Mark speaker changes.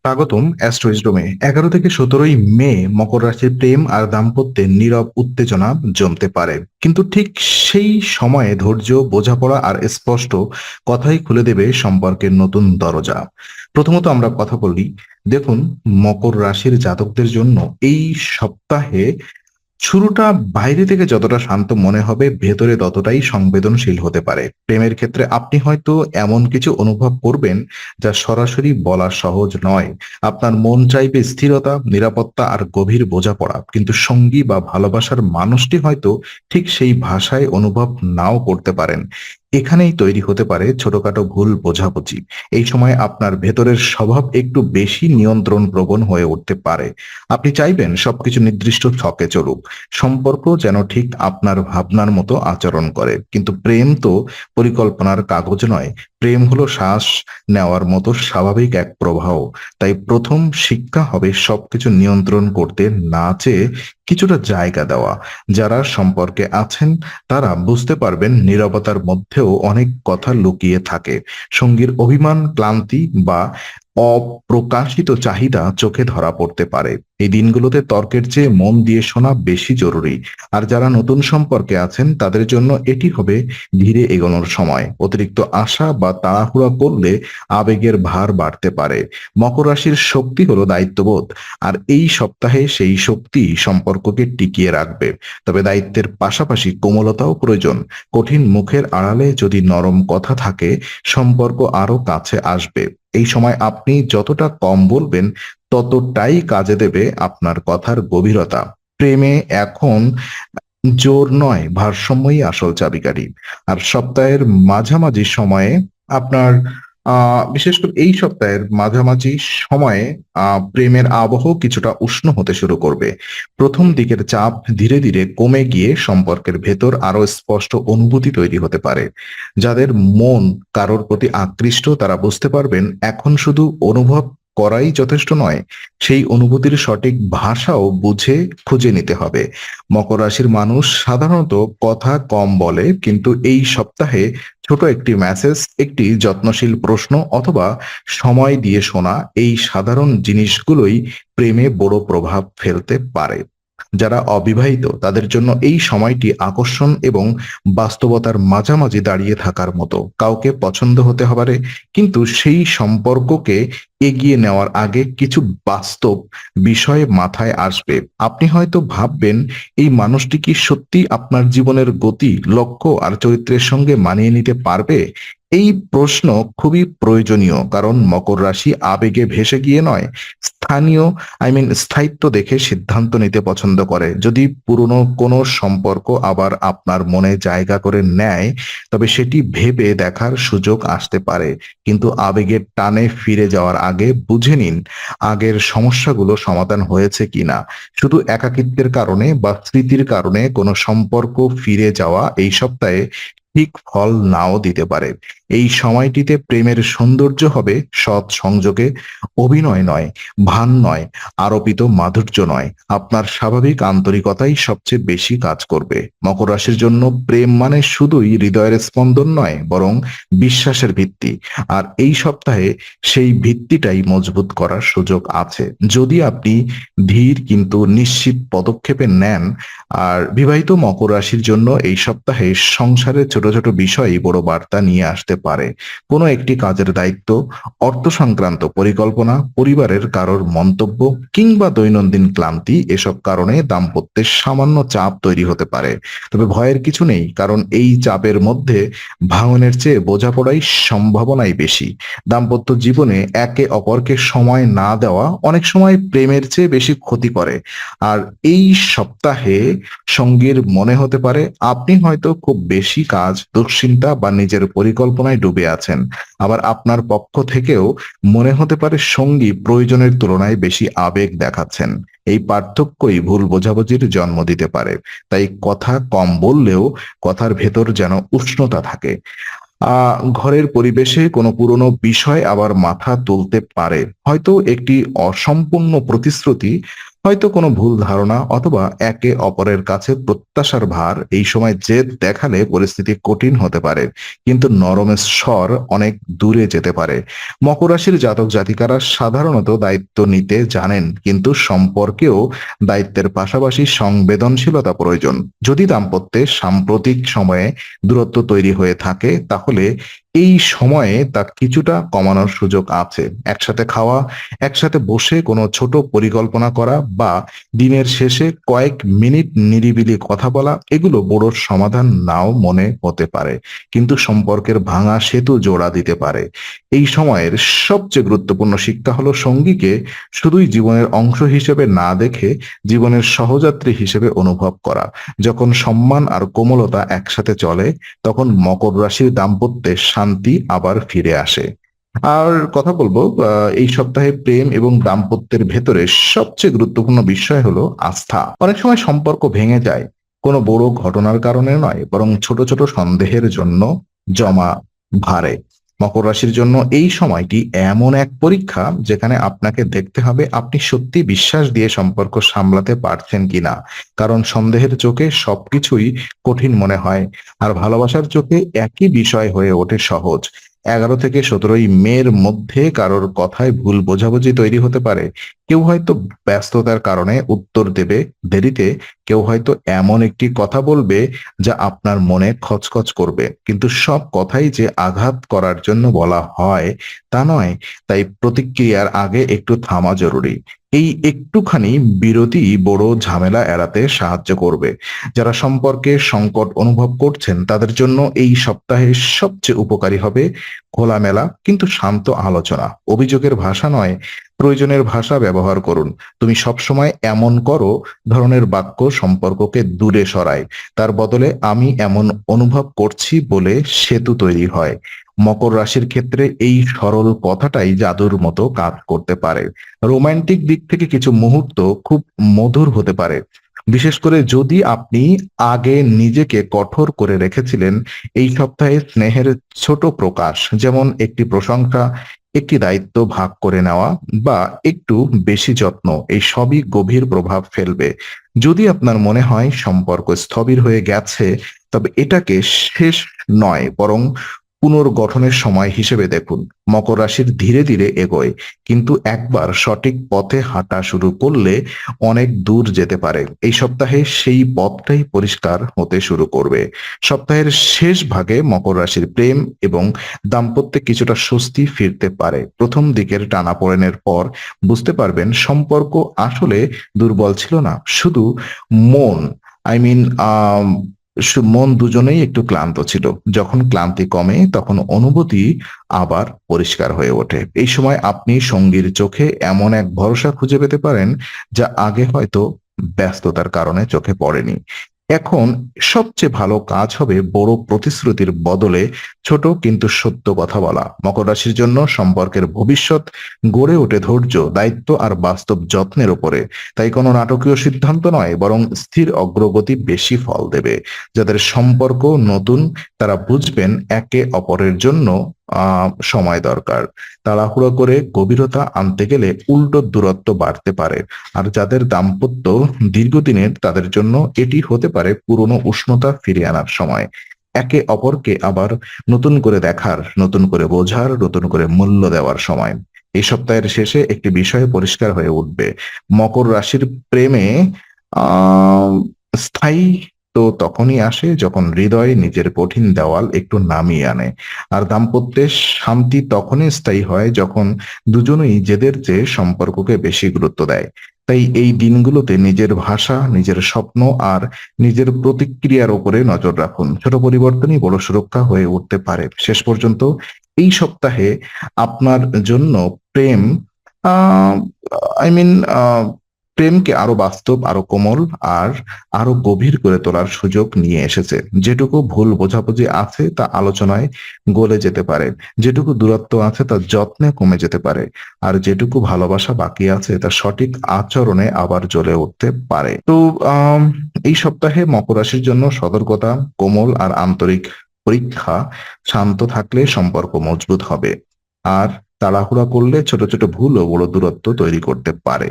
Speaker 1: স্বাগতম অ্যাস্ট্রোইজডমে। 11 থেকে 17 মে মকর রাশির প্রেম আর দাম্পত্যের নীরব উত্তেজনা জমতে পারে, কিন্তু ঠিক সেই সময়ে ধৈর্য, বোঝাপড়া আর স্পষ্ট কথাই খুলে দেবে সম্পর্কের নতুন দরজা। প্রথমত আমরা কথা বলি। দেখুন, মকর রাশির জাতকদের জন্য এই সপ্তাহে শুরুটা বাইরে থেকে যতটা শান্ত মনে হবে, ভেতরে ততটাই সংবেদনশীল হতে পারে। প্রেমের ক্ষেত্রে আপনি হয়তো এমন কিছু অনুভব করবেন যা সরাসরি বলা সহজ নয়। আপনার মন চাইবে স্থিরতা, নিরাপত্তা আর গভীর বোঝাপড়া, কিন্তু সঙ্গী বা ভালোবাসার মানুষটি হয়তো ঠিক সেই ভাষায় অনুভব নাও করতে পারেন। এখানেই তৈরি হতে পারে ছোটখাটো ভুল বোঝাবুঝি। এই সময় আপনার ভেতরের স্বভাব একটু বেশি নিয়ন্ত্রণ প্রবণ হয়ে উঠতে পারে। আপনি চাইবেন সবকিছু নির্দিষ্ট ছকে চলুক, সম্পর্ক যেন ঠিক আপনার ভাবনার মতো আচরণ করে। কিন্তু প্রেম তো পরিকল্পনার কাগজ নয়। প্রেম হলো শ্বাস নেওয়ার মতো স্বাভাবিক এক প্রবাহ। তাই প্রথম শিক্ষা হবে সবকিছু নিয়ন্ত্রণ করতে না চেয়ে কিছুটা জায়গা দেওয়া। যারা সম্পর্কে আছেন তারা বুঝতে পারবেন নীরবতার মধ্যেও অনেক কথা লুকিয়ে থাকে। সঙ্গীর অভিমান, ক্লান্তি বা অপ্রকাশিত চাহিদা চোখে ধরা পড়তে পারে। এই দিনগুলোতে তর্কের চেয়ে মন দিয়ে শোনা বেশি জরুরি। আর যারা নতুন সম্পর্কে আছেন তাদের জন্য এটি হবে ধীরে এগোনোর সময়। অতিরিক্ত আশা বা তাড়াহুড়া করলে আবেগের ভার বাড়তে পারে। মকর রাশির শক্তি হলো দায়িত্ববোধ, আর এই সপ্তাহে সেই শক্তি সম্পর্ককে টিকিয়ে রাখবে। তবে দায়িত্বের পাশাপাশি কোমলতাও প্রয়োজন। কঠিন মুখের আড়ালে যদি নরম কথা থাকে, সম্পর্ক আরো কাছে আসবে। এই সময় আপনি যতটা কম বলবেন ততটাই কাজে দেবে আপনার কথার গভীরতা। প্রেমে এখন জোর নয়, ভারসাম্যই আসল চাবিকাঠি। আর সপ্তাহের মাঝামাঝি সময়ে আপনার বিশেষ করে এই সপ্তাহের মাঝামাঝি সময়ে প্রেমের আবহ কিছুটা উষ্ণ হতে শুরু করবে। প্রথম দিকের চাপ ধীরে ধীরে কমে গিয়ে সম্পর্কের ভেতর আরো স্পষ্ট অনুভূতি তৈরি হতে পারে। যাদের মন কারোর প্রতি আকৃষ্ট তারা বুঝতে পারবেন এখন শুধু অনুভব করাই যথেষ্ট নয়, সেই অনুভূতির সঠিক ভাষাও বুঝে খুঁজে নিতে হবে। মকর রাশির মানুষ সাধারণত কথা কম বলে, কিন্তু এই সপ্তাহে ছোট একটি মেসেজ, একটি যত্নশীল প্রশ্ন অথবা সময় দিয়ে শোনা, এই সাধারণ জিনিসগুলোই প্রেমে বড় প্রভাব ফেলতে পারে। যারা অবিবাহিত তাদের জন্য এই সময়টি আকর্ষণ এবং বাস্তবতার মাঝামাঝি দাঁড়িয়ে থাকার মতো। কাউকে পছন্দ হতে পারে, কিন্তু সেই সম্পর্ককে এগিয়ে নেওয়ার আগে কিছু বাস্তব বিষয় মাথায় আসবে। আপনি হয়তো ভাববেন, এই মানুষটি কি সত্যি আপনার জীবনের গতি, লক্ষ্য আর চরিত্রের সঙ্গে মানিয়ে নিতে পারবে? এই প্রশ্ন খুবই প্রয়োজনীয়, কারণ মকর রাশি আবেগে ভেসে গিয়ে নয়, স্থানীয় স্থায়িত্ব দেখে সিদ্ধান্ত নিতে পছন্দ করে। যদি পুরনো কোনো সম্পর্ক আবার আপনার মনে জায়গা করে নেয়, তবে সেটি ভেবে দেখার সুযোগ আসতে পারে। কিন্তু আবেগের টানে ফিরে যাওয়ার আগে বুঝে নিন আগের সমস্যাগুলো সমাধান হয়েছে কিনা। শুধু একাকিত্বের কারণে বা স্মৃতির কারণে কোনো সম্পর্ক ফিরে যাওয়া এই সপ্তাহে ঠিক ফল নাও দিতে পারে। এই সময়টিতে প্রেমের সৌন্দর্য হবে সৎ সংযোগে, অভিনয় নয়, ভান নয়, আরোপিত মাধুর্য নয়। আপনার স্বাভাবিক আন্তরিকতাই সবচেয়ে বেশি কাজ করবে। মকর রাশির জন্য প্রেম মানে শুধুই হৃদয়ের স্পন্দন নয়, বরং বিশ্বাসের ভিত্তি। আর এই সপ্তাহে সেই ভিত্তিটাই মজবুত করার সুযোগ আছে, যদি আপনি ধীর কিন্তু নিশ্চিত পদক্ষেপে নেন। আর বিবাহিত মকর রাশির জন্য এই সপ্তাহে সংসারের ছোট ছোট বিষয়ই বড় বার্তা নিয়ে আসতে পারে। কোনো একটি কাজের দায়িত্ব, অর্থ সংক্রান্ত পরিকল্পনা, পরিবারের কারোর মন্তব্য কিংবা দৈনন্দিন ক্লান্তি, এসব কারণে দাম্পত্যের সামান্য চাপ তৈরি হতে পারে। তবে ভয়ের কিছু নেই, কারণ এই চাপের মধ্যে ভাঙনের চেয়ে বোঝাপড়াই সম্ভাবনাই বেশি। দাম্পত্য জীবনে একে অপরকে সময় না দেওয়া অনেক সময় প্রেমের চেয়ে বেশি ক্ষতি করে। আর এই সপ্তাহে সঙ্গীর মনে হতে পারে আপনি হয়তো খুব বেশি কাজ, দুশ্চিন্তা বা নিজের পরিকল্পনায় ডুবে আছেন। আবার আপনার পক্ষ থেকেও মনে হতে পারে সঙ্গী প্রয়োজনের তুলনায় বেশি আবেগ দেখাচ্ছেন। এই পার্থক্যই ভুল বোঝাবুঝির জন্ম দিতে পারে। তাই কথা কম বললেও কথার ভেতর যেন উষ্ণতা থাকে। ঘরের পরিবেশে কোনো পুরনো বিষয় আবার মাথা তুলতে পারে। হয়তো একটি অসম্পূর্ণ প্রতিশ্রুতি, হয়তো কোনো ভুল ধারণা অথবা একে অপরের কাছে প্রত্যাশার ভার এই সময় জেদ দেখালে পরিস্থিতি কঠিন হতে পারে, কিন্তু নরমের স্বর অনেক দূরে যেতে পারে। মকর রাশির জাতক জাতিকারা সাধারণত দায়িত্ব নিতে জানেন, কিন্তু সম্পর্কেও দায়িত্বের পাশাপাশি সংবেদনশীলতা প্রয়োজন। যদি দাম্পত্যে সাম্প্রতিক সময়ে দূরত্ব তৈরি হয়ে থাকে, তাহলে এই সময়ে তা কিছুটা কমানোর সুযোগ আছে। একসাথে খাওয়া, একসাথে বসে কোনো ছোট পরিকল্পনা করা বা দিনের শেষে কয়েক মিনিট নিরিবিলি কথা বলা, এগুলো বড় সমাধান নাও মনে হতে পারে, কিন্তু সম্পর্কের ভাঙা সেতু জোড়া দিতে পারে। এই সময়ের সবচেয়ে গুরুত্বপূর্ণ শিক্ষা হলো সঙ্গীকে শুধুই জীবনের অংশ হিসেবে না দেখে জীবনের সহযাত্রী হিসেবে অনুভব করা। যখন সম্মান আর কোমলতা একসাথে চলে, তখন মকর রাশির দাম্পত্যে শান্তি আবার ফিরে আসে। আর কথা বলবো এই সপ্তাহে প্রেম এবং দাম্পত্যের ভেতরে সবচেয়ে গুরুত্বপূর্ণ বিষয় হলো আস্থা। অনেক সময় সম্পর্ক ভেঙে যায় কোনো বড় ঘটনার কারণে নয়, বরং ছোট ছোট সন্দেহের জন্য জমা ভারে। মকর রাশির জন্য এই সময়টি এমন এক পরীক্ষা যেখানে আপনাকে দেখতে হবে আপনি সত্যি বিশ্বাস দিয়ে সম্পর্ক সামলাতে পারছেন কিনা। কারণ সন্দেহের চোখে সবকিছুই কঠিন মনে হয়, আর ভালোবাসার চোখে একই বিষয় হয়ে ওঠে সহজ। 11 থেকে 17 মের মধ্যে কারোর কথায় ভুল বোঝাবুঝি তৈরি হতে পারে। কেউ হয়তো ব্যস্ততার কারণে উত্তর দেবে দেরিতে, কেউ হয়তো এমন একটি কথা বলবে যা আপনার মনে খচখচ করবে, কিন্তু সব কথাই যে আঘাত করার জন্য বলা হয় তা নয়। তাই প্রতিক্রিয়ার আগে একটু থামা জরুরি। এই একটুখানি বিরতি বড় ঝামেলা এড়াতে সাহায্য করবে। যারা সম্পর্কে সংকট অনুভব করছেন তাদের জন্য এই সপ্তাহে সবচেয়ে উপকারী হবে খোলামেলা কিন্তু শান্ত আলোচনা। অভিযোগের ভাষা নয়, প্রয়োজনের ভাষা ব্যবহার করুন। তুমি সবসময় এমন করো ধরনের বাক্য সম্পর্ককে দূরে সরায়। তার বদলে আমি এমন অনুভব করছি বলে সেতু তৈরি হয়। মকর রাশির ক্ষেত্রে এই সরল কথাটাই জাদুর মতো কাজ করতে পারে। রোমান্টিক দিক থেকে কিছু মুহূর্ত খুব মধুর হতে পারে, বিশেষ করে যদি আপনি আগে নিজেকে কঠোর করে রেখেছিলেন। এই সপ্তাহে স্নেহের ছোট প্রকাশ, যেমন একটি প্রশংসা, একটি দায়িত্ব ভাগ করে নেওয়া বা একটু বেশি যত্ন, এই সবই গভীর প্রভাব ফেলবে। যদি আপনার মনে হয় সম্পর্ক স্থবির হয়ে গেছে, তবে এটাকে শেষ নয়, বরং পুনর্গঠনের সময় হিসেবে দেখুন। মকর রাশির ধীরে ধীরে এগোয়, কিন্তু একবার সঠিক পথে হাঁটা শুরু করলে অনেক দূর যেতে পারে। এই সপ্তাহে সেই পথটাই পরিষ্কার হতে শুরু করবে। সপ্তাহের শেষ ভাগে মকর রাশির প্রেম এবং দাম্পত্যে কিছুটা স্বস্তি ফিরতে পারে। প্রথম দিকের টানাপোড়েনের পর বুঝতে পারবেন সম্পর্ক আসলে দুর্বল ছিল না, শুধু মন আই মিন মন দুজনেই একটু ক্লান্ত ছিল। যখন ক্লান্তি কমে তখন অনুভূতি আবার পরিষ্কার হয়ে ওঠে। এই সময় আপনি সঙ্গীর চোখে এমন এক ভরসা খুঁজে পেতে পারেন যা আগে হয়তো ব্যস্ততার কারণে চোখে পড়েনি। এখন সবচেয়ে ভালো কাজ হবে বড় প্রতিশ্রুতির বদলে ছোট কিন্তু সত্য কথা বলা। মকর রাশির জন্য সম্পর্কের ভবিষ্যৎ গড়ে ওঠে ধৈর্য, দায়িত্ব আর বাস্তব যত্নের উপরে। তাই কোনো নাটকীয় সিদ্ধান্ত নয়, বরং স্থির অগ্রগতি বেশি ফল দেবে। যাদের সম্পর্ক নতুন তারা বুঝবেন একে অপরের জন্য সময় দরকার। তাড়াহুড়ো করে গভীরতা আনতে গেলে উল্টো দূরত্ব বাড়তে পারে। আর যাদের দাম্পত্য দীর্ঘদিনের তাদের জন্য এটি হতে পারে পুরনো উষ্ণতা ফিরিয়ে আনার সময়। একে অপরকে আবার নতুন করে দেখার, নতুন করে বোঝার, নতুন করে মূল্য দেওয়ার সময়। এই সপ্তাহের শেষে একটি বিষয় পরিষ্কার হয়ে উঠবে। মকর রাশির প্রেমে আহ স্থায়ী তো তখনই আসে যখন হৃদয় নিজের কঠিন দেওয়াল একটু নামিয়ে আনে। আর দাম্পত্যে শান্তি তখনই স্থায়ী হয় যখন দুজনেই জেদের চেয়ে সম্পর্ককে বেশি গুরুত্ব দেয়। তাই এই দিনগুলোতে নিজের ভাষা, নিজের স্বপ্ন আর নিজের প্রতিক্রিয়ার উপরে নজর রাখুন। ছোট পরিবর্তনই বড় সুরক্ষা হয়ে উঠতে পারে। শেষ পর্যন্ত এই সপ্তাহে আপনার জন্য প্রেম আহ আই মিন প্রেমকে আরো বাস্তব, আরো কোমল আর আরো গভীর করে তোলার সুযোগ নিয়ে এসেছে। যেটুকু ভুল বোঝাবুঝি আছে তা আলোচনায় গলে যেতে পারে, যেটুকু দূরত্ব আছে তা যত্নে কমে যেতে পারে, আর যেটুকু ভালোবাসা বাকি আছে তা সঠিক আচরণে আবার জ্বলে উঠতে পারে। তো আম, এই সপ্তাহে মকর রাশির জন্য সতর্কতা, কোমল আর আন্তরিক পরীক্ষা। শান্ত থাকলে সম্পর্ক মজবুত হবে, আর তাড়াহুড়া করলে ছোট ছোট ভুলও বড় দূরত্ব তৈরি করতে পারে।